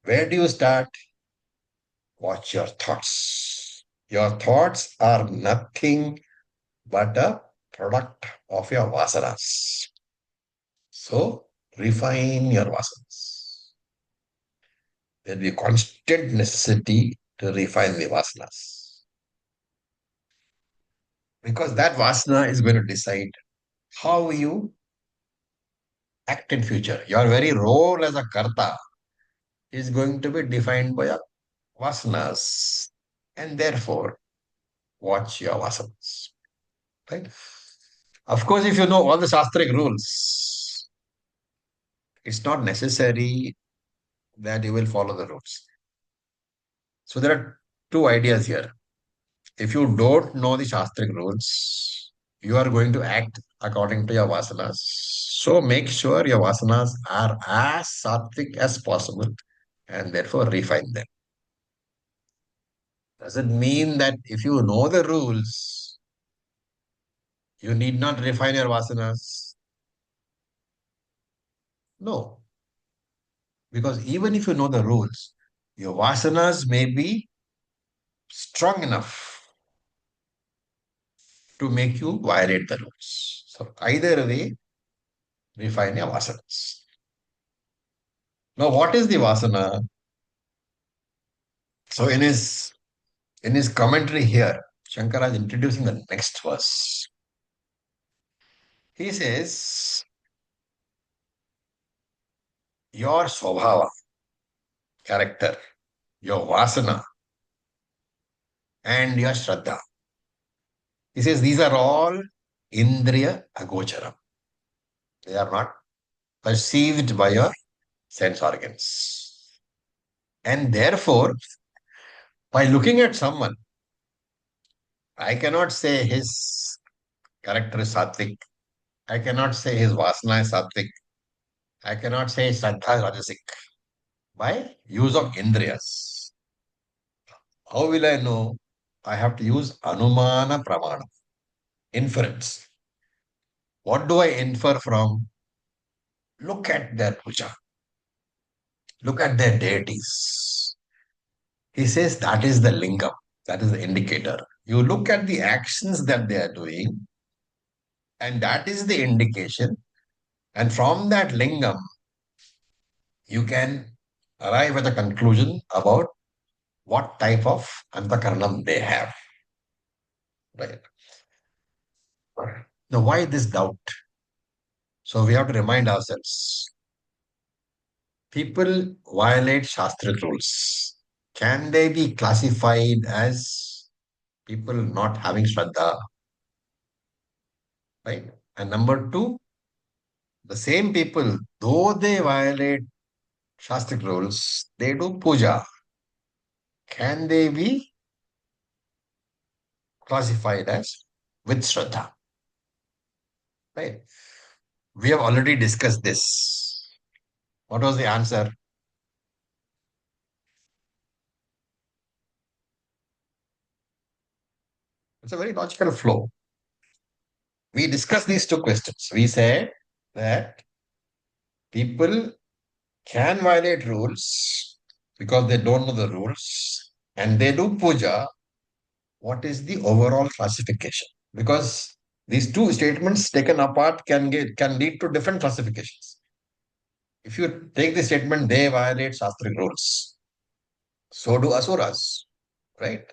where do you start? Watch your thoughts. Your thoughts are nothing but a product of your vasanas. So, refine your vasanas. There will be constant necessity to refine the vasanas. Because that vasana is going to decide how you act in future. Your very role as a karta is going to be defined by your vasanas. And therefore, watch your vasanas. Right? Of course, if you know all the Shastric rules, it's not necessary that you will follow the rules. So there are two ideas here. If you don't know the Shastric rules, you are going to act according to your vasanas. So make sure your vasanas are as sattvic as possible and therefore refine them. Does it mean that if you know the rules, you need not refine your vasanas? No. Because even if you know the rules, your vasanas may be strong enough to make you violate the rules. So either way, refine your vasanas. Now, what is the vasana? So in his commentary here, Shankara is introducing the next verse. He says, your swabhava, character, your vasana, and your shraddha. He says these are all indriya agocharam. They are not perceived by your sense organs. And therefore, by looking at someone, I cannot say his character is sattvic. I cannot say his vasana is sattvic. I cannot say shraddha is rajasic. By use of indriyas. How will I know? I have to use anumana pramana, inference. What do I infer from? Look at their puja. Look at their deities. He says that is the lingam, that is the indicator. You look at the actions that they are doing, and that is the indication. And from that lingam, you can arrive at a conclusion about what type of antakaranam they have. Right. Now, why this doubt? So we have to remind ourselves. People violate Shastric rules. Can they be classified as people not having Shraddha? Right? And number two, the same people, though they violate Shastric rules, they do puja. Can they be classified as with Shraddha? Right? We have already discussed this. What was the answer? It's a very logical flow. We discussed these two questions. We said that people can violate rules because they don't know the rules and they do puja. What is the overall classification? Because these two statements taken apart can lead to different classifications. If you take the statement, they violate Shastric rules. So do asuras, right?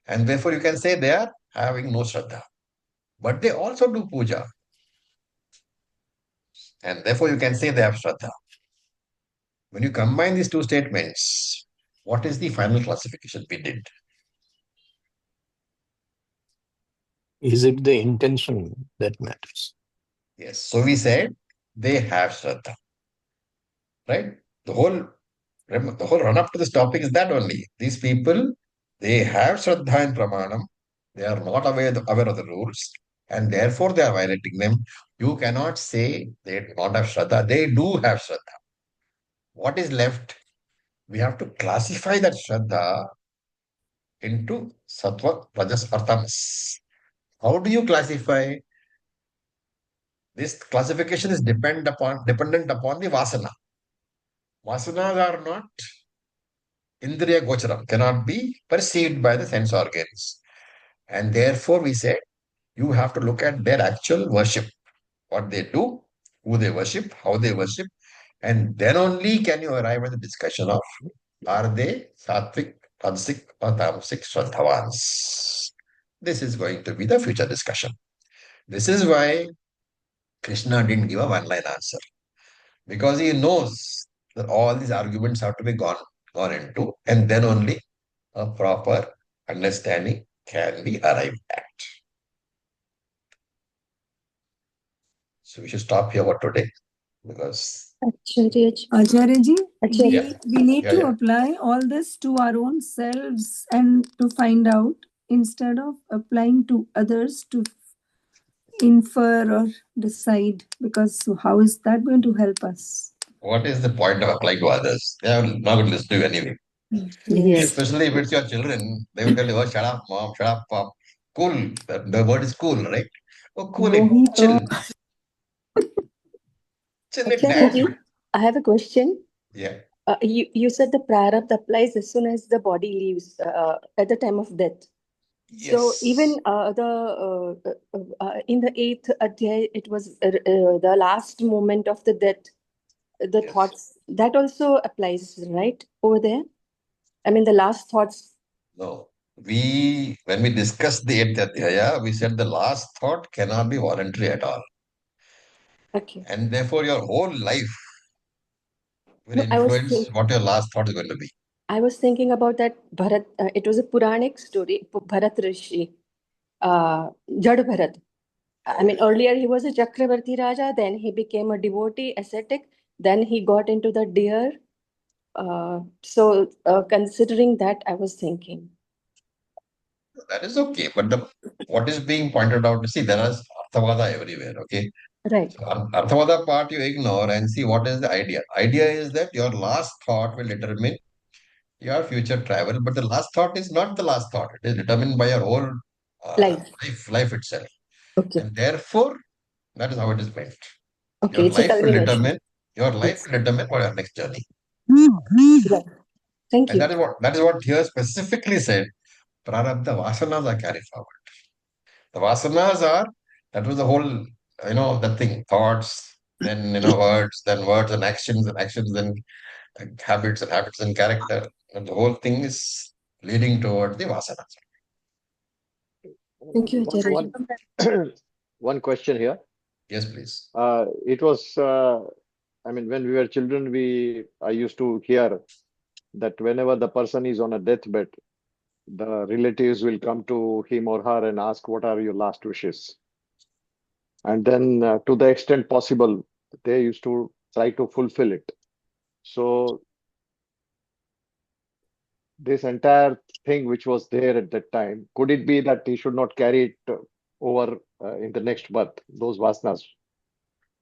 And therefore you can say they are having no Shraddha. But they also do puja. And therefore you can say they have Shraddha. When you combine these two statements, what is the final classification we did? Is it the intention that matters? Yes. So we said they have Shraddha. Right? The whole run up to this topic is that only. These people, they have Shraddha in Pramanam. They are not aware of the rules and therefore they are violating them. You cannot say they do not have Shraddha. They do have Shraddha. What is left? We have to classify that Shraddha into Sattva, Rajas, or Tamas. How do you classify? This classification is dependent upon the vasana. Vasanas are not indriya gocharam, cannot be perceived by the sense organs. And therefore we said you have to look at their actual worship, what they do, who they worship, how they worship, and then only can you arrive at the discussion of are they sattvic, rajasic, or tamasic shraddhavans. This is going to be the future discussion. This is why Krishna didn't give a one-line answer. Because he knows that all these arguments have to be gone into, and then only a proper understanding can be arrived at. So we should stop here for today because Acharyaji, Yeah. we need Yeah, to yeah. apply all this to our own selves and to find out instead of applying to others to infer or decide, because how is that going to help us? What is the point of applying to others? They are not going to listen to you anyway. Yes. Especially if it's your children, they will tell you, oh, shut up, mom, shut up, pop. Cool. The word is cool, right? Oh, cool it. Mohi Chill. Chill it, dad. Acharya, I have a question. Yeah. You said the prarabdha applies as soon as the body leaves at the time of death. So Yes. even in the eighth adhyay, it was the last moment of the death, the Yes. thoughts, that also applies, right, over there? I mean, the last thoughts. No. When we discussed the 8th Adhyaya, we said the last thought cannot be voluntary at all. Okay. And therefore, your whole life will No, influence what your last thought is going to be. I was thinking about that Bharat. It was a Puranic story, Bharat Rishi, Jad Bharat. I mean, earlier he was a Chakravarti Raja, then he became a devotee, ascetic, then he got into the deer. So, considering that, I was thinking. That is okay. But what is being pointed out, see, there is Arthavada everywhere, okay? Right. So, Arthavada part you ignore and see what is the idea. Idea is that your last thought will determine your future travel, but the last thought is not the last thought. It is determined by your whole life itself. Okay. And therefore, that is how it is meant. Okay, Your it's a life will culmination. determine what your next journey. Right. Thank And you. that is what here specifically said. Prarabdha vasanas are carried forward. The vasanas are, that was the whole, the thing, thoughts, then, words and actions, then habits and character. And the whole thing is leading towards the vasanas. Thank you, One, one question here. Yes, please. It was, I mean, when we were children, I used to hear that whenever the person is on a deathbed, the relatives will come to him or her and ask, what are your last wishes? And then, to the extent possible, they used to try to fulfill it. So, this entire thing which was there at that time, could it be that he should not carry it over in the next birth, those vasanas?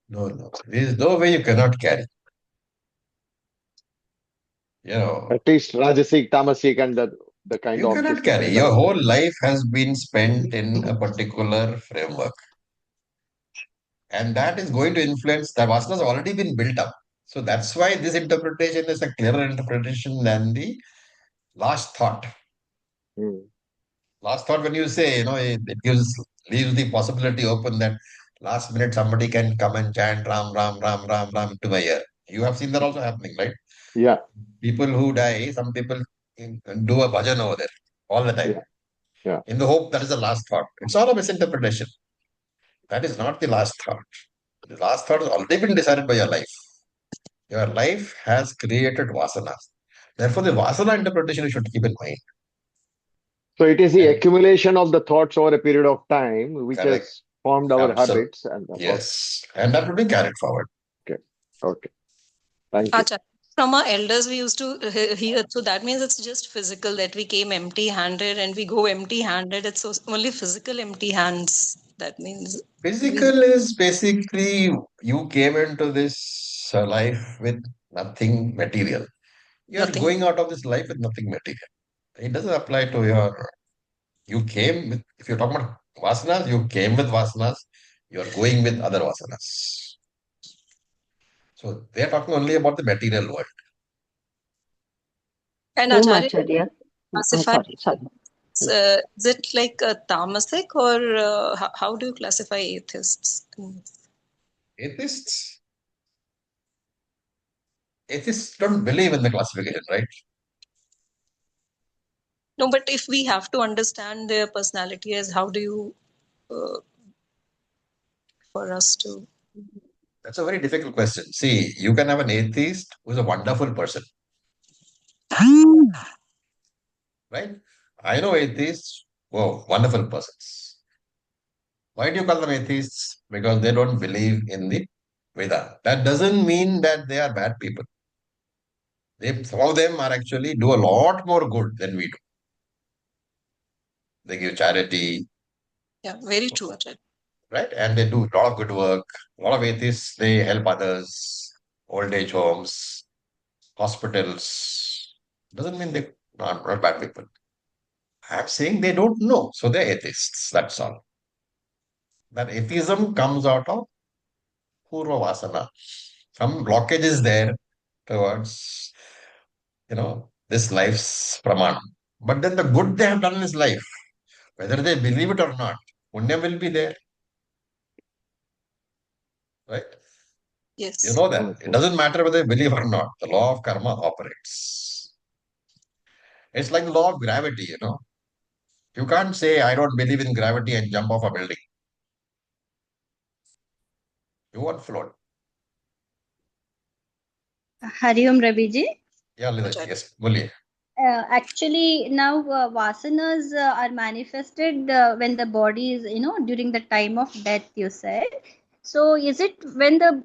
No. There is no way you cannot carry. At least Rajasic, Tamasic, and the kind You of cannot this thing. carry. Your whole life has been spent in a particular framework. And that is going to influence, the vasanas have already been built up. So that's why this interpretation is a clearer interpretation than the last thought. Last thought, when you say, it leaves the possibility open that last minute somebody can come and chant Ram, Ram, Ram, Ram, Ram into my ear. You have seen that also happening, right? Yeah. People who die, some people do a bhajan over there all the time. Yeah. In the hope that is the last thought. It's all a misinterpretation. That is not the last thought. The last thought has already been decided by your life. Your life has created vasanas. Therefore, the vasana interpretation you should keep in mind. So it is the accumulation of the thoughts over a period of time which has formed our habits. And yes, and that will be carried forward. Okay. Thank you. From our elders, we used to hear, so that means it's just physical, that we came empty-handed and we go empty-handed. It's only physical empty hands. That means physical is basically you came into this life with nothing material. You are going out of this life with nothing material. It doesn't apply to you came with, if you're talking about vasanas, you came with vasanas, you're going with other vasanas. So they're talking only about the material world. And Acharya, classify, is it like a tamasic, or how do you classify atheists? Atheists don't believe in the classification, right? No, but if we have to understand their personality, as how do you, for us to? That's a very difficult question. See, you can have an atheist who's a wonderful person. Right? I know atheists, wonderful persons. Why do you call them atheists? Because they don't believe in the Veda. That doesn't mean that they are bad people. Some of them are actually do a lot more good than we do. They give charity. Yeah, very true, Acharya. right? And they do a lot of good work. A lot of atheists, they help others, old age homes, hospitals. Doesn't mean they're not bad people. I'm saying they don't know, so they're atheists. That's all. That atheism comes out of Purva Vasana. Some blockage is there towards, this life's Praman. But then the good they have done in this life, whether they believe it or not, Punya will be there. Right? Yes. You know that. It doesn't matter whether they believe or not. The law of karma operates. It's like the law of gravity, You can't say, I don't believe in gravity and jump off a building. You won't float. Hari Om Ravi ji. Yeah, Lida, yes, boliye. Actually, now vasanas are manifested when the body is, during the time of death, you said. So, is it when the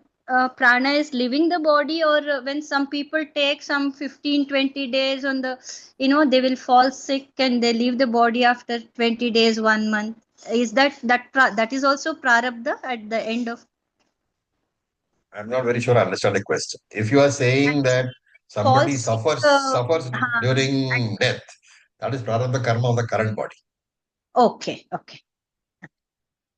prana is leaving the body, or when some people take some 15-20 days on the, they will fall sick and they leave the body after 20 days, 1 month? Is that is also prarabdha at the end of? I'm not very sure I understand the question. If you are saying that somebody suffers during death, that is prarabdha karma of the current body. Okay.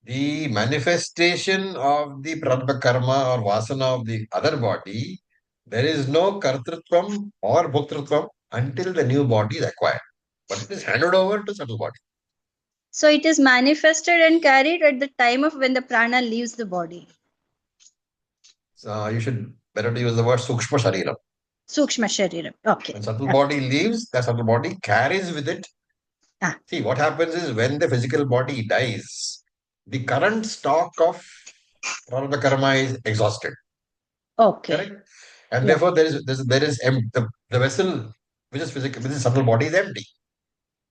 The manifestation of the prarabdha karma or vasana of the other body, there is no kartrutvam or bhoktrutvam until the new body is acquired. But it is handed over to subtle body. So it is manifested and carried at the time of when the prana leaves the body. So you should better to use the word sukshma shariram. Sukshma shariram. Okay. When subtle body leaves, that subtle body carries with it. See, what happens is when the physical body dies, the current stock of prarabdha karma is exhausted. Okay. Correct? And therefore, there is the vessel which is physical, which is subtle body is empty.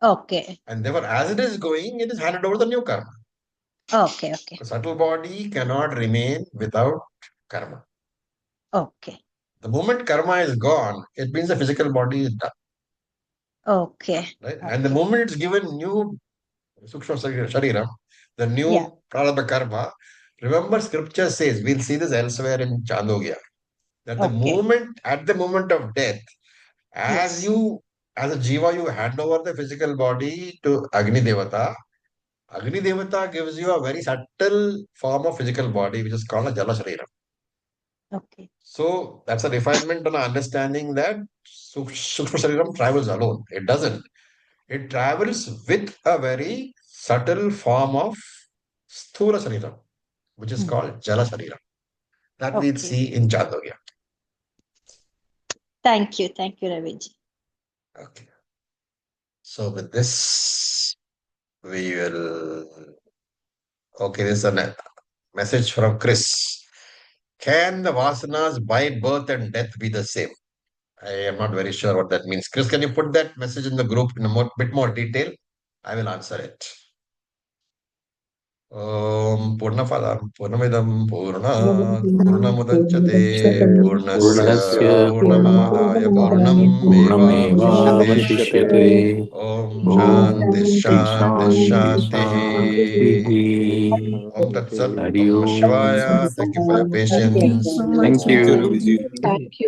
Okay. And therefore, as it is going, it is handed over to the new karma. Okay. The subtle body cannot remain without karma. Okay. The moment karma is gone, it means the physical body is done. Okay. Right? And the moment it's given new sukshma shariram, the new prarabdha karma, remember scripture says, we'll see this elsewhere in Chandogya, that at the moment of death, as a jiva, you hand over the physical body to Agni Devata. Agni Devata gives you a very subtle form of physical body, which is called a Jala Shariram. Okay. So that's a refinement on understanding that Sukshma Shariram travels alone. It doesn't. It travels with a very subtle form of Sthula Shariram, which is called Jala Shariram. That we'll see in Chandogya. Thank you, Raviji. Okay. So with this, we will. Okay, this is a message from Chris. Can the vasanas by birth and death be the same? I am not very sure what that means. Chris, can you put that message in the group in a bit more detail? I will answer it. Om Purnapadaam Purnamidam Purnat Purnamudachyate Purnasya Purnamadaya Purnamevavashyate. Om Shanti Shanti Shanti. Om Tat Sat. Om Shivaya. Thank you for your patience. Thank you. Thank you.